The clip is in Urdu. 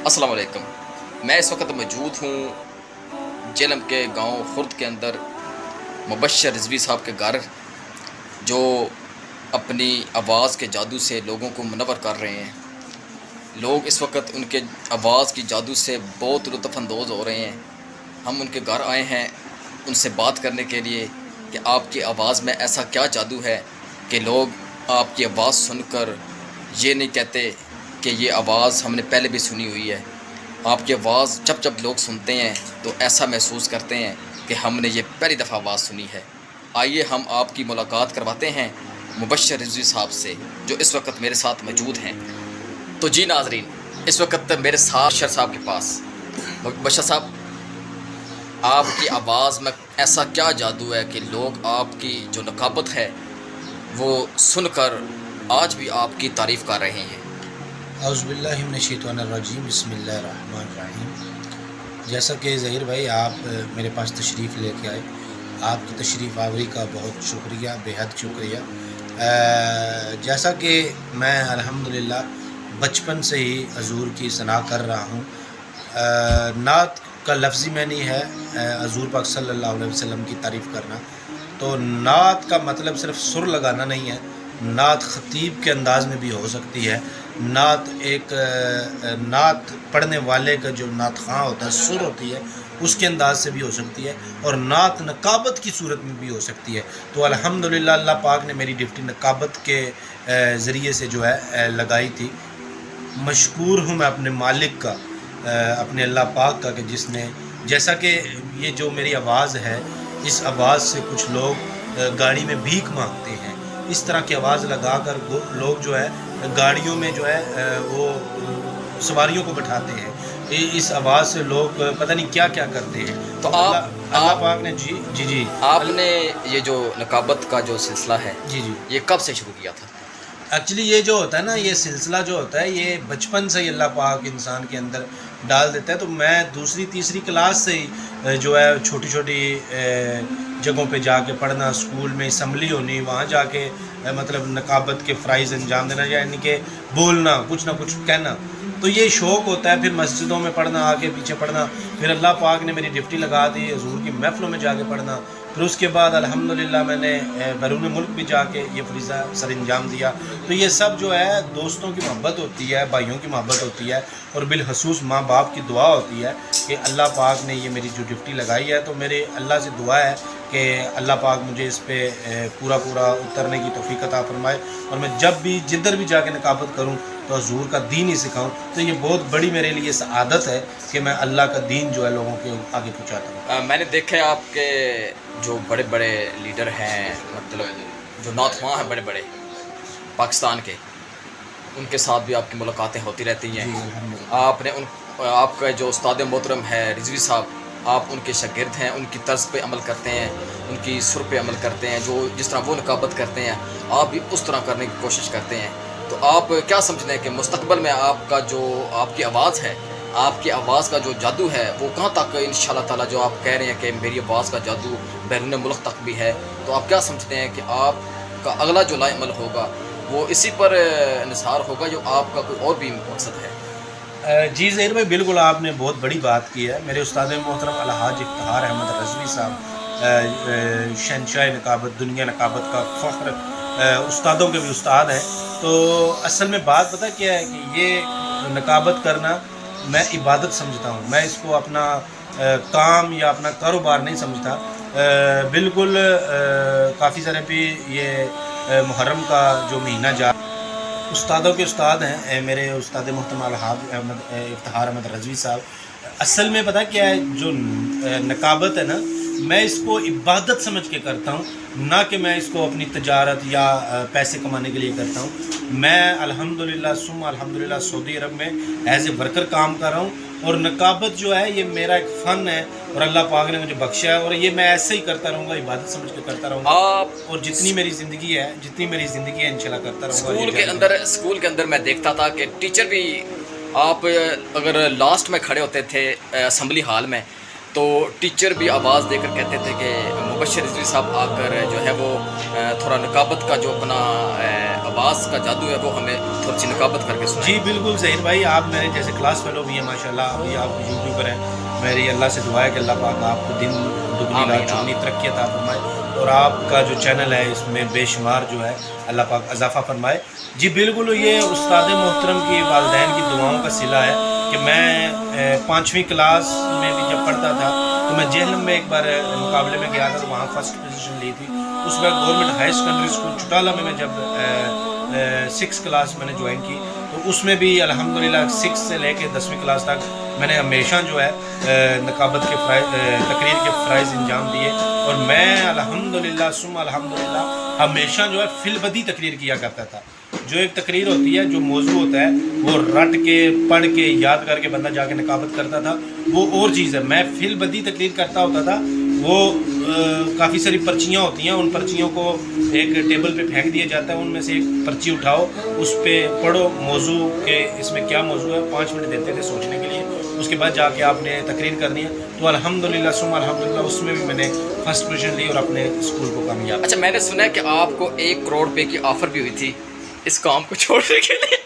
السلام علیکم۔ میں اس وقت موجود ہوں جیلم کے گاؤں خرد کے اندر مبشر رضوی صاحب کے گھر، جو اپنی آواز کے جادو سے لوگوں کو منور کر رہے ہیں۔ لوگ اس وقت ان کے آواز کی جادو سے بہت لطف اندوز ہو رہے ہیں۔ ہم ان کے گھر آئے ہیں ان سے بات کرنے کے لیے کہ آپ کی آواز میں ایسا کیا جادو ہے کہ لوگ آپ کی آواز سن کر یہ نہیں کہتے کہ یہ آواز ہم نے پہلے بھی سنی ہوئی ہے۔ آپ کی آواز جب لوگ سنتے ہیں تو ایسا محسوس کرتے ہیں کہ ہم نے یہ پہلی دفعہ آواز سنی ہے۔ آئیے ہم آپ کی ملاقات کرواتے ہیں مبشر رضوی صاحب سے، جو اس وقت میرے ساتھ موجود ہیں۔ تو جی ناظرین، اس وقت میرے ساتھ مبشر صاحب کے پاس۔ مبشر صاحب، آپ کی آواز میں ایسا کیا جادو ہے کہ لوگ آپ کی جو نقابت ہے وہ سن کر آج بھی آپ کی تعریف کر رہے ہیں؟ اعوذ باللہ من الشیطان الرجیم، بسم اللہ الرحمن الرحیم۔ جیسا کہ ظہیر بھائی آپ میرے پاس تشریف لے کے آئے، آپ کی تشریف آوری کا بہت شکریہ، بے حد شکریہ۔ جیسا کہ میں الحمدللہ بچپن سے ہی حضور کی ثنا کر رہا ہوں۔ نعت کا لفظی معنی ہے حضور پاک صلی اللہ علیہ وسلم کی تعریف کرنا۔ تو نعت کا مطلب صرف سر لگانا نہیں ہے، نعت خطیب کے انداز میں بھی ہو سکتی ہے۔ نعت ایک نعت پڑھنے والے کا جو نعت خواں ہوتا ہے، سر ہوتی ہے، اس کے انداز سے بھی ہو سکتی ہے، اور نعت نقابت کی صورت میں بھی ہو سکتی ہے۔ تو الحمدللہ اللہ پاک نے میری ڈیوٹی نقابت کے ذریعے سے جو ہے لگائی تھی۔ مشکور ہوں میں اپنے مالک کا، اپنے اللہ پاک کا، کہ جس نے، جیسا کہ یہ جو میری آواز ہے، اس آواز سے کچھ لوگ گاڑی میں بھیک مانگتے ہیں۔ اس طرح کی آواز لگا کر لوگ جو ہے گاڑیوں میں جو ہے وہ سواریوں کو بٹھاتے ہیں۔ اس آواز سے لوگ پتہ نہیں کیا کیا کرتے ہیں۔ تو اللہ پاک نے جی آپ نے یہ جو نقابت کا جو سلسلہ ہے جی یہ کب سے شروع کیا تھا؟ ایکچولی یہ جو ہوتا ہے نا، یہ سلسلہ جو ہوتا ہے، یہ بچپن سے ہی اللہ پاک انسان کے اندر ڈال دیتا ہے۔ تو میں دوسری تیسری کلاس سے ہی جو ہے چھوٹی چھوٹی جگہوں پہ جا کے پڑھنا، اسکول میں اسمبلی ہونی، وہاں جا کے مطلب نقابت کے فرائض انجام دینا، یعنی کہ بولنا، کچھ نہ کچھ کہنا۔ تو یہ شوق ہوتا ہے، پھر مسجدوں میں پڑھنا، آگے پیچھے پڑھنا، پھر اللہ پاک نے میری ڈیوٹی لگا دی حضور کی محفلوں میں جا کے پڑھنا۔ پھر اس کے بعد الحمدللہ میں نے بیرون ملک بھی جا کے یہ فریضہ سر انجام دیا۔ تو یہ سب جو ہے دوستوں کی محبت ہوتی ہے، بھائیوں کی محبت ہوتی ہے، اور بالخصوص ماں باپ کی دعا ہوتی ہے کہ اللہ پاک نے یہ میری جو ڈیوٹی لگائی ہے، تو میرے اللہ سے دعا ہے کہ اللہ پاک مجھے اس پہ پورا اترنے کی توفیق عطا فرمائے، اور میں جب بھی جدھر بھی جا کے نقابت کروں تو حضور کا دین ہی سکھاؤں۔ تو یہ بہت بڑی میرے لیے سعادت ہے کہ میں اللہ کا دین جو ہے لوگوں کے آگے پہنچاتا ہوں۔ میں نے دیکھا ہے آپ کے جو بڑے بڑے لیڈر ہیں، مطلب جو نعت خواں ہیں بڑے بڑے پاکستان کے، ان کے ساتھ بھی آپ کی ملاقاتیں ہوتی رہتی ہیں۔ آپ کا جو استاد محترم ہے رضوی صاحب، آپ ان کے شاگرد ہیں، ان کی طرز پہ عمل کرتے ہیں، ان کی سر پہ عمل کرتے ہیں، جو جس طرح وہ نقابت کرتے ہیں آپ بھی اس طرح کرنے کی کوشش کرتے ہیں۔ تو آپ کیا سمجھتے ہیں کہ مستقبل میں آپ کا جو آپ کی آواز ہے، آپ کی آواز کا جو جادو ہے، وہ کہاں تک انشاءاللہ تعالیٰ، جو آپ کہہ رہے ہیں کہ میری آواز کا جادو بیرون ملک تک بھی ہے، تو آپ کیا سمجھتے ہیں کہ آپ کا اگلا جو لائے عمل ہوگا وہ اسی پر انحصار ہوگا، جو آپ کا کوئی اور بھی مقصد ہے؟ جی ظہیر بھائی، بالکل آپ نے بہت بڑی بات کی ہے۔ میرے استاد محترم الحاج افتخار احمد رضوی صاحب، شہنشاہ نقابت، دنیا نقابت کا فخر، استادوں کے بھی استاد ہیں۔ تو اصل میں بات پتہ کیا ہے کہ یہ نقابت کرنا میں عبادت سمجھتا ہوں، میں اس کو اپنا کام یا اپنا کاروبار نہیں سمجھتا۔ بالکل کافی سارے بھی یہ محرم کا جو مہینہ جا، استادوں کے استاد ہیں میرے استاد محترم الحاج افتخار احمد رضوی صاحب۔ اصل میں پتہ کیا ہے، جو نقابت ہے نا، میں اس کو عبادت سمجھ کے کرتا ہوں، نہ کہ میں اس کو اپنی تجارت یا پیسے کمانے کے لیے کرتا ہوں۔ میں الحمدللہ سعودی عرب میں ایز اے ورکر کام کر رہا ہوں، اور نقابت جو ہے یہ میرا ایک فن ہے، اور اللہ پاک نے مجھے بخشا ہے، اور یہ میں ایسے ہی کرتا رہوں گا، عبادت سمجھ کے کرتا رہوں گا، اور جتنی میری زندگی ہے انشاءاللہ کرتا رہوں گا۔ اسکول کے اندر میں دیکھتا تھا کہ ٹیچر بھی، آپ اگر لاسٹ میں کھڑے ہوتے تھے اسمبلی ہال میں، تو ٹیچر بھی آواز دے کر کہتے تھے کہ مبشر رضوی صاحب آ کر جو ہے وہ تھوڑا نقابت کا جو اپنا آواز کا جادو ہے وہ ہمیں تھوڑی سی نقابت کر کے سنائیں۔ جی بالکل ظہیر بھائی، آپ میرے جیسے کلاس فیلو بھی ہیں ماشاءاللہ، ابھی آپ یوٹیوبر ہیں، میری اللہ سے دعا ہے کہ اللہ پاک آپ کو دن دگنی رات چگنی ترقی عطا فرمائے، اور آپ کا جو چینل ہے اس میں بے شمار جو ہے اللہ پاک اضافہ فرمائے۔ جی بالکل، یہ استاد محترم کی والدین کی دعاؤں کا صلہ ہے کہ میں 5ویں کلاس میں بھی جب پڑھتا تھا تو میں جہلم میں ایک بار مقابلے میں گیا تھا تو وہاں فرسٹ پوزیشن لی تھی۔ اس وقت گورنمنٹ ہائی سیکنڈری اسکول چٹالہ میں جب 6 کلاس میں نے جوائن کی تو اس میں بھی الحمدللہ 6 سے لے کے 10ویں کلاس تک میں نے ہمیشہ جو ہے نقابت کے تقریر کے فرائض انجام دیے، اور میں الحمدللہ ثم الحمدللہ ہمیشہ جو ہے فی البدی تقریر کیا کرتا تھا۔ جو ایک تقریر ہوتی ہے، جو موضوع ہوتا ہے وہ رٹ کے پڑھ کے یاد کر کے بندہ جا کے نقابت کرتا تھا، وہ اور چیز ہے۔ میں فی البدی تقریر کرتا ہوتا تھا، وہ کافی ساری پرچیاں ہوتی ہیں، ان پرچیوں کو ایک ٹیبل پہ پھینک دیا جاتا ہے، ان میں سے ایک پرچی اٹھاؤ، اس پہ پڑھو موضوع کے اس میں کیا موضوع ہے، 5 منٹ دیتے تھے سوچنے کے لیے، اس کے بعد جا کے آپ نے تقریر کرنی ہے۔ تو الحمدللہ ثم الحمدللہ اس میں بھی میں نے فرسٹ پوزیشن لی اور اپنے اسکول کو کامیاب۔ اچھا، میں نے سنا ہے کہ آپ کو 1 کروڑ روپے کی آفر بھی ہوئی تھی اس کام کو چھوڑنے کے لیے۔